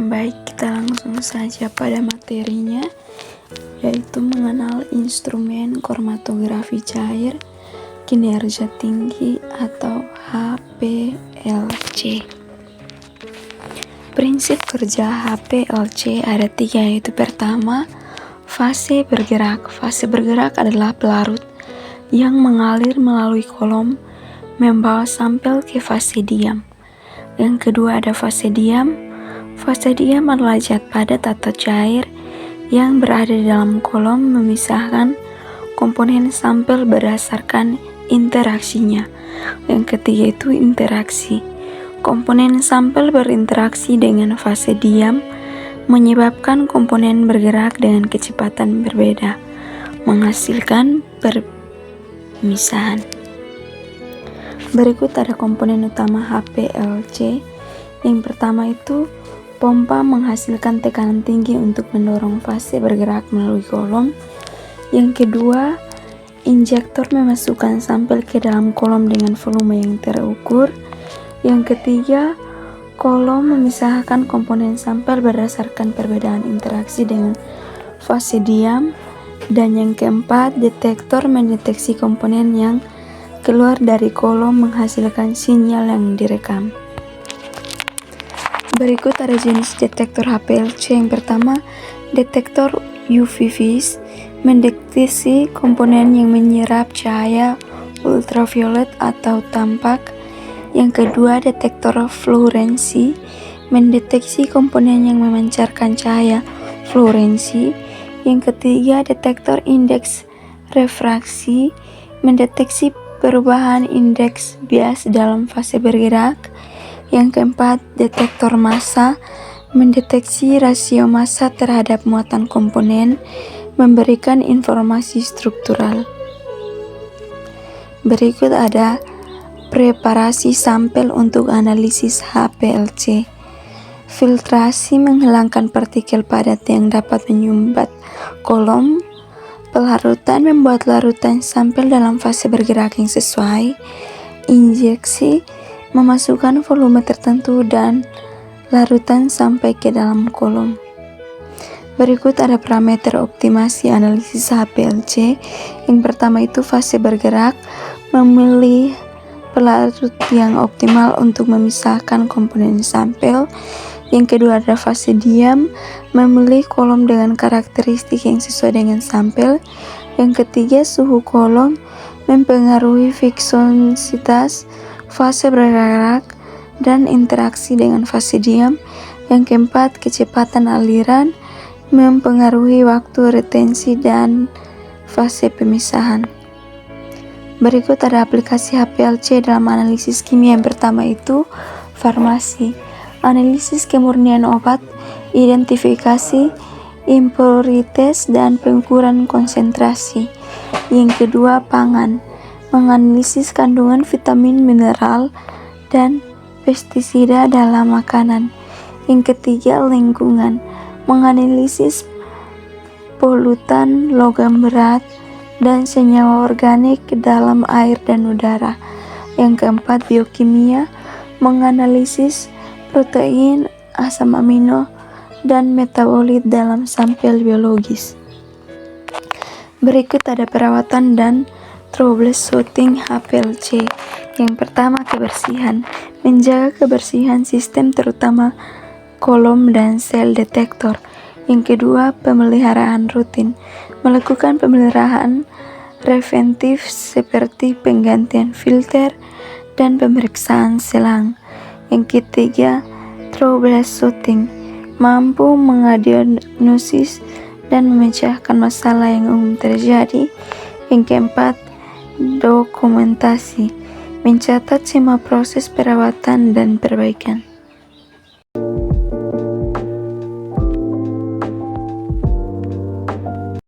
Baik, kita langsung saja pada materinya, yaitu mengenal instrumen kromatografi cair kinerja tinggi atau HPLC. Prinsip kerja HPLC ada 3, yaitu pertama, fase bergerak. Fase bergerak adalah pelarut yang mengalir melalui kolom membawa sampel ke fase diam. Yang kedua ada fase diam. Fase diam adalah zat padat atau cair yang berada di dalam kolom memisahkan komponen sampel berdasarkan interaksinya. Yang ketiga itu interaksi. Komponen sampel berinteraksi dengan fase diam menyebabkan komponen bergerak dengan kecepatan berbeda, menghasilkan permisahan. Berikut ada komponen utama HPLC. Yang pertama itu pompa menghasilkan tekanan tinggi untuk mendorong fase bergerak melalui kolom. Yang kedua, injektor memasukkan sampel ke dalam kolom dengan volume yang terukur. Yang ketiga, kolom memisahkan komponen sampel berdasarkan perbedaan interaksi dengan fase diam. Dan yang keempat, detektor mendeteksi komponen yang keluar dari kolom menghasilkan sinyal yang direkam. Berikut ada jenis detektor HPLC. Yang pertama, detektor UV vis mendeteksi komponen yang menyerap cahaya ultraviolet atau tampak. Yang kedua, detektor fluorensi mendeteksi komponen yang memancarkan cahaya fluorensi. Yang ketiga, detektor indeks refraksi mendeteksi perubahan indeks bias dalam fase bergerak. Yang keempat, detektor massa mendeteksi rasio massa terhadap muatan komponen, memberikan informasi struktural. Berikut ada preparasi sampel untuk analisis HPLC. Filtrasi menghilangkan partikel padat yang dapat menyumbat kolom. Pelarutan membuat larutan sampel dalam fase bergerak yang sesuai. Injeksi memasukkan volume tertentu dan larutan sampai ke dalam kolom. Berikut ada parameter optimasi analisis HPLC. Yang pertama itu fase bergerak, memilih pelarut yang optimal untuk memisahkan komponen sampel. Yang kedua ada fase diam, memilih kolom dengan karakteristik yang sesuai dengan sampel. Yang ketiga, suhu kolom mempengaruhi viskositas fase bergerak dan interaksi dengan fase diam. Yang keempat, kecepatan aliran mempengaruhi waktu retensi dan fase pemisahan. Berikut ada aplikasi HPLC dalam analisis kimia. Yang pertama itu farmasi, analisis kemurnian obat, identifikasi impuritas dan pengukuran konsentrasi. Yang kedua, pangan, menganalisis kandungan vitamin, mineral, dan pestisida dalam makanan. Yang ketiga, lingkungan, menganalisis polutan, logam berat, dan senyawa organik dalam air dan udara. Yang keempat, biokimia, menganalisis protein, asam amino, dan metabolit dalam sampel biologis. Berikut ada perawatan dan troubleshooting HPLC. Yang pertama, kebersihan, menjaga kebersihan sistem terutama kolom dan sel detektor. Yang kedua, pemeliharaan rutin, melakukan pemeliharaan preventif seperti penggantian filter dan pemeriksaan selang. Yang ketiga, troubleshooting, mampu mendiagnosis dan memecahkan masalah yang umum terjadi. Yang keempat, dokumentasi, mencatat semua proses perawatan dan perbaikan.